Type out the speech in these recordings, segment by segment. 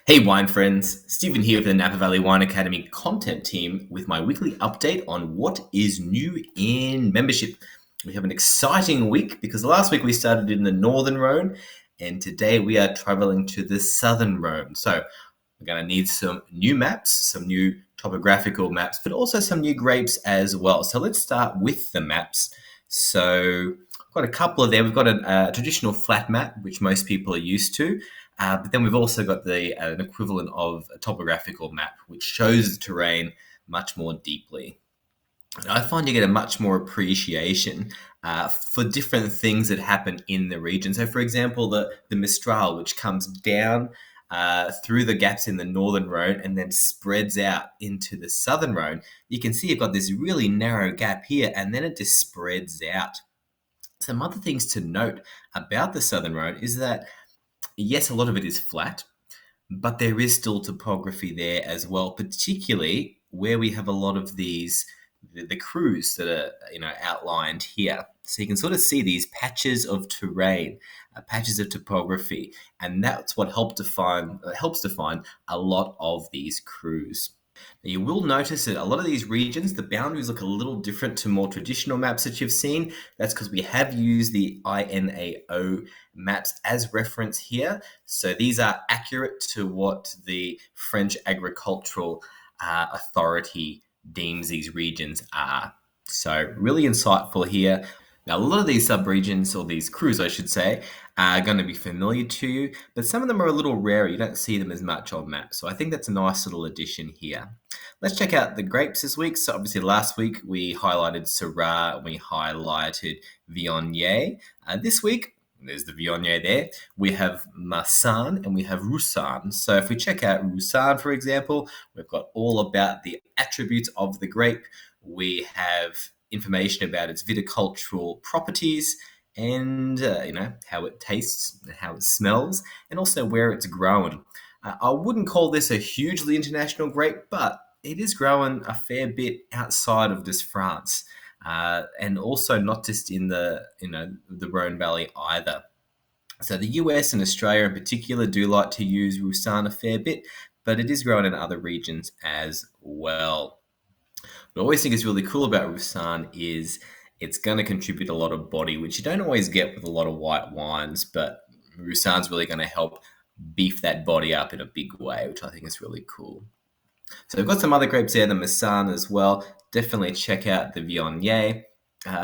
Hey wine friends, Stephen here for the Napa Valley Wine Academy content team with my weekly update on what is new in membership. We have an exciting week because last week we started in the Northern Rhone and today we are traveling to the Southern Rhone. So we're going to need some new maps, some new topographical maps, but also some new grapes as well. So let's start with the maps. So I've got a couple of there. We've got a traditional flat map, which most people are used to. But then we've also got an equivalent of a topographical map, which shows the terrain much more deeply. And I find you get a much more appreciation for different things that happen in the region. So, for example, the Mistral, which comes down through the gaps in the Northern Rhone and then spreads out into the Southern Rhone, you can see you've got this really narrow gap here, and then it just spreads out. Some other things to note about the Southern Rhone is that yes, a lot of it is flat, but there is still topography there as well, particularly where we have a lot of the crews that are outlined here. So you can sort of see these patches of terrain, patches of topography, and that's what helps define a lot of these crews. Now, you will notice that a lot of these regions, the boundaries look a little different to more traditional maps that you've seen. That's because we have used the INAO maps as reference here. So these are accurate to what the French Agricultural Authority deems these regions are. So really insightful here. Now, a lot of these sub-regions, or these crews, I should say, are going to be familiar to you, but some of them are a little rarer. You don't see them as much on maps. So I think that's a nice little addition here. Let's check out the grapes this week. So obviously last week we highlighted Syrah and we highlighted Viognier. This week, there's the Viognier there, we have Marsanne and we have Roussanne. So if we check out Roussanne, for example, we've got all about the attributes of the grape. We have information about its viticultural properties and how it tastes, how it smells, and also where it's grown. I wouldn't call this a hugely international grape, but it is growing a fair bit outside of just France, and also not just in the Rhone Valley either. So the US and Australia in particular do like to use Roussanne a fair bit, but it is grown in other regions as well. What I always think is really cool about Roussanne is it's going to contribute a lot of body, which you don't always get with a lot of white wines, but Roussanne's really going to help beef that body up in a big way, which I think is really cool. So we've got some other grapes there, the Marsanne as well. Definitely check out the Viognier.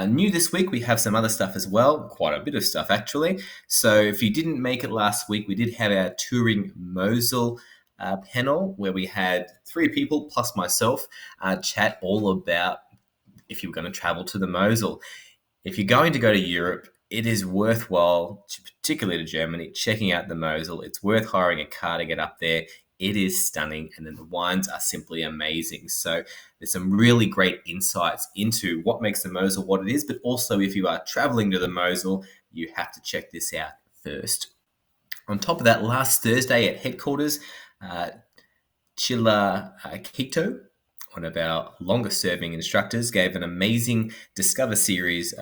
New this week, we have some other stuff as well, quite a bit of stuff actually. So if you didn't make it last week, we did have our Touring Mosel panel where we had 3 people plus myself chat all about if you're going to travel to the Mosel. If you're going to go to Europe, it is worthwhile, particularly to Germany, checking out the Mosel. It's worth hiring a car to get up there. It is stunning, and then the wines are simply amazing. So there's some really great insights into what makes the Mosel what it is, but also if you are traveling to the Mosel, you have to check this out first. On top of that, last Thursday at headquarters, Chilla Kito, one of our longest serving instructors, gave an amazing Discover Series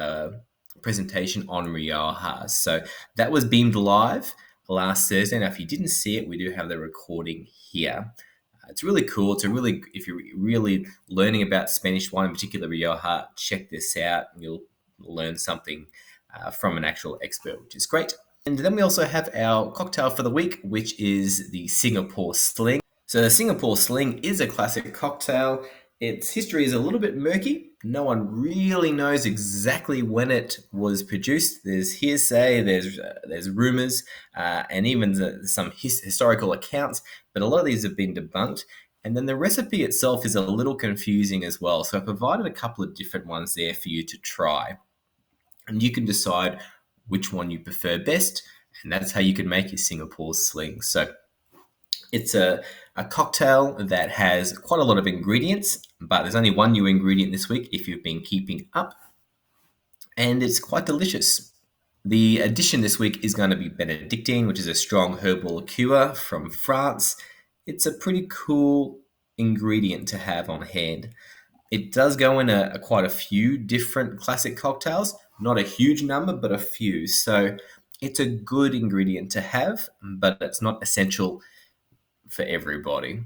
presentation on Rioja. So that was beamed live last Thursday. Now, if you didn't see it, we do have the recording here. It's really cool. If you're really learning about Spanish wine, in particular Rioja, check this out. You'll learn something from an actual expert, which is great. And then we also have our cocktail for the week, which is the Singapore Sling. So the Singapore Sling is a classic cocktail. Its history is a little bit murky. No one really knows exactly when it was produced. There's hearsay, there's rumors, and even some historical accounts, but a lot of these have been debunked. And then the recipe itself is a little confusing as well. So I provided a couple of different ones there for you to try. And you can decide which one you prefer best, and that's how you can make your Singapore Sling. So it's a cocktail that has quite a lot of ingredients, but there's only one new ingredient this week if you've been keeping up, and it's quite delicious. The addition this week is going to be Benedictine, which is a strong herbal liqueur from France. It's a pretty cool ingredient to have on hand. It does go in quite a few different classic cocktails, not a huge number, but a few. So it's a good ingredient to have, but it's not essential for everybody.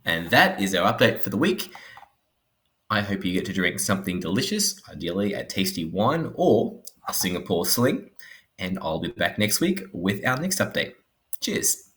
And that is our update for the week. I hope you get to drink something delicious, ideally a tasty wine or a Singapore sling. And I'll be back next week with our next update. Cheers.